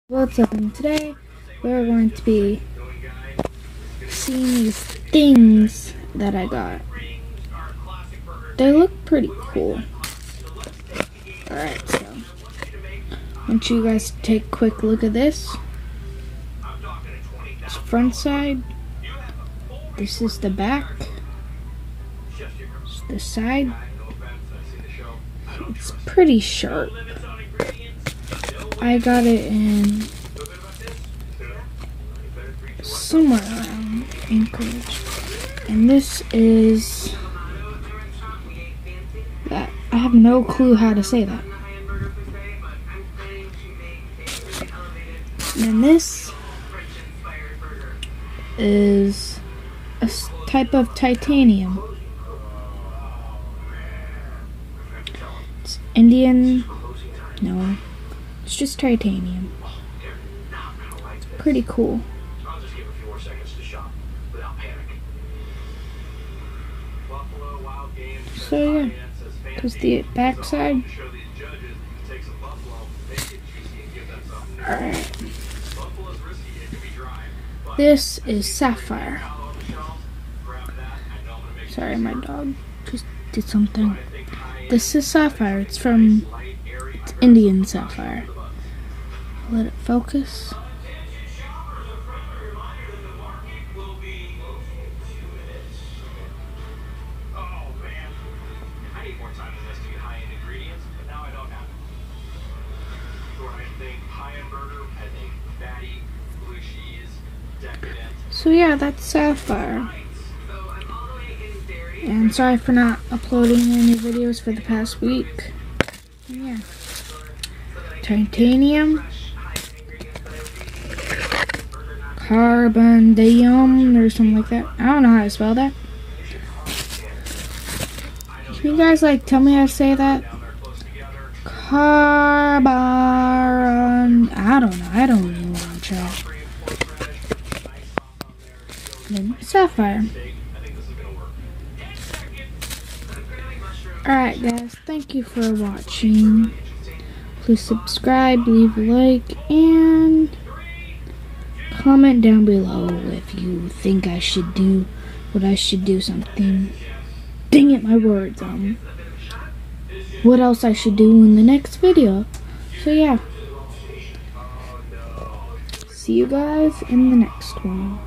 What's up, and today we're going to be seeing these things that I got. They look pretty cool. Alright, so I want you guys to take a quick look at this. It's front side. This is the back. It's the side. It's pretty sharp. I got it in somewhere around Anchorage, and this is that. I have no clue how to say that. And this is a type of titanium. It's Indian. No. It's just titanium. It's pretty cool. So yeah, because the backside. Alright. This is sapphire. Sorry, my dog just did something. This is sapphire. It's Indian sapphire. Let it focus. So yeah, that's sapphire. And sorry for not uploading any videos for the past week. Yeah. Titanium. Carbondium or something like that. I don't know how to spell that. Can you guys tell me how to say that? Carbon. I don't know. I don't even want to try. Then sapphire. Alright guys, thank you for watching. Please subscribe, leave a like, and comment down below if you think I should do something. Dang it, my words. What else I should do in the next video. So yeah. See you guys in the next one.